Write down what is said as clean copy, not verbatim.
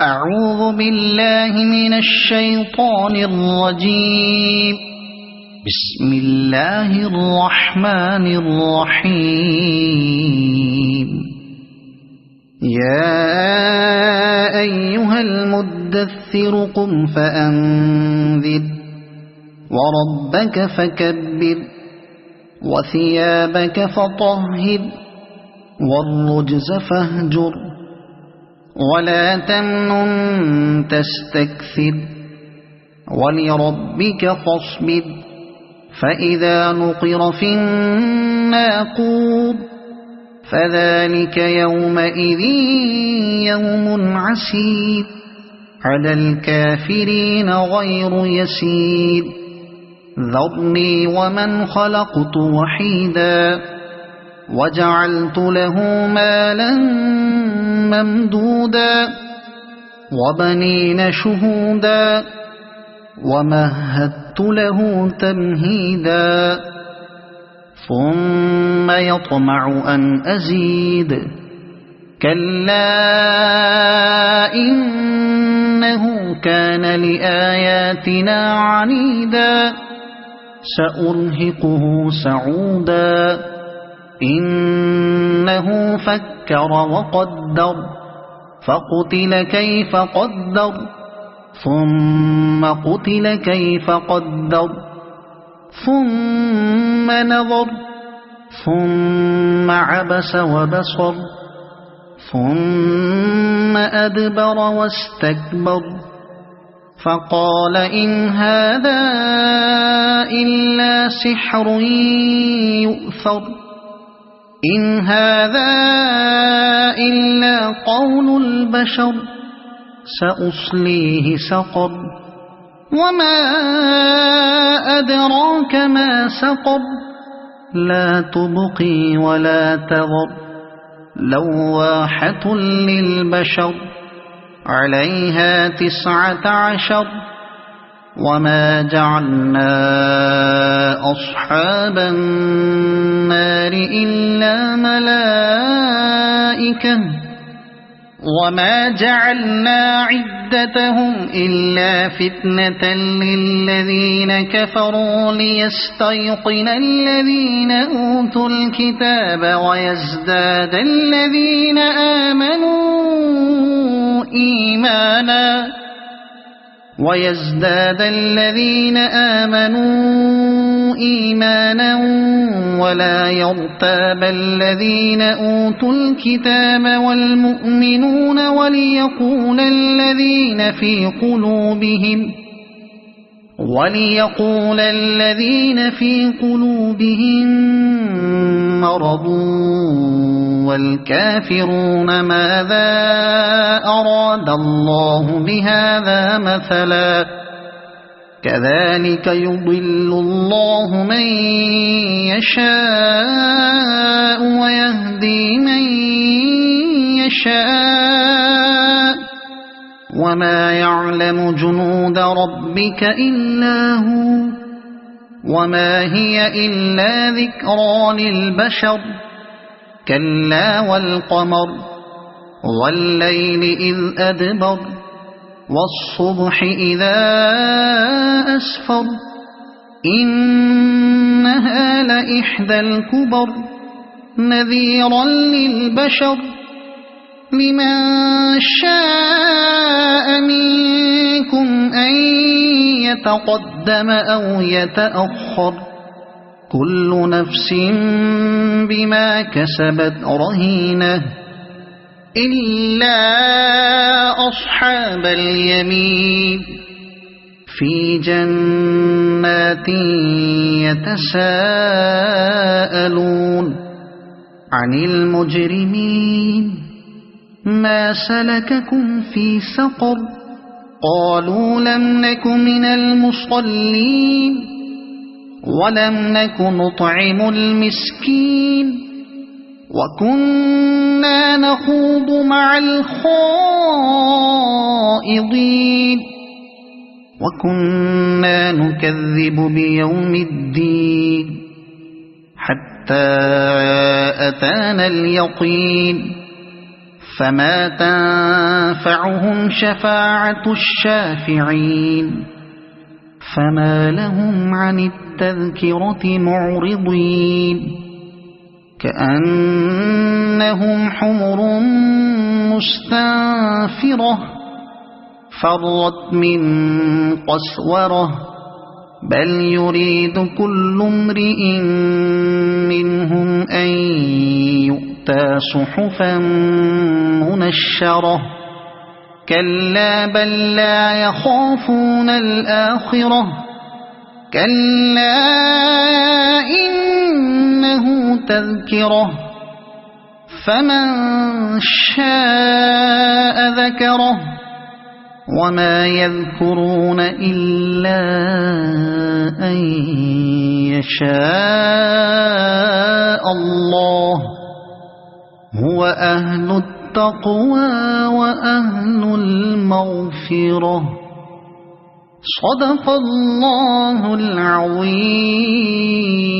أعوذ بالله من الشيطان الرجيم. بسم الله الرحمن الرحيم. يا أيها المدثر قم فأنذر وربك فكبر وثيابك فطهر والرجز فاهجر ولا تمنن تستكثر ولربك فاصبر فإذا نقر في الناقور فذلك يومئذ يوم عسير على الكافرين غير يسير. ذرني ومن خلقت وحيدا وجعلت له مالا ممدودا وبنين شهودا ومهدت له تمهيدا ثم يطمع أن أزيد كلا إنه كان لآياتنا عنيدا سأرهقه سعودا إنه فكر وقدر فقتل كيف قدر ثم قتل كيف قدر ثم نظر ثم عبس وبصر ثم أدبر واستكبر فقال إن هذا إلا سحر يؤثر إن هذا إلا قول البشر سأصليه سقر وما أدراك ما سقر لا تبقي ولا تذر لواحة للبشر عليها 19 وما جعلنا أصحاب النار إلا ملائكة وما جعلنا عدتهم إلا فتنة للذين كفروا ليستيقن الذين أوتوا الكتاب ويزداد الذين آمنوا إيمانا ولا يرتاب الذين أوتوا الكتاب والمؤمنون وليقول الذين في قلوبهم مرض والكافرون ماذا أراد الله بهذا مثلا كذلك يضل الله من يشاء ويهدي من يشاء وما يعلم جنود ربك إلا هو وما هي إلا ذكرى للبشر كلا والقمر والليل إذ أدبر والصبح إذا أسفر إنها لإحدى الكبر نذيرا للبشر لمن شاء منكم أن يتقدم أو يتأخر كل نفس بما كسبت رهينة إلا أصحاب اليمين في جنات يتساءلون عن المجرمين ما سلككم في سقر قالوا لم نك من المصلين ولم نك نطعم المسكين وكنا نخوض مع الخائضين وكنا نكذب بيوم الدين حتى أتانا اليقين فما تنفعهم شفاعة الشافعين فما لهم عن التذكرة معرضين كأنهم حمر مستنفرة فرت من قسورة بل يريد كل امرئ منهم أن يؤتى صحفا منشرة كلا بل لا يخافون الآخرة كلا إنه تذكرة فمن شاء ذكره وما يذكرون إلا أن يشاء الله هو أهل التقوى وأهل المغفرة صدق الله العظيم.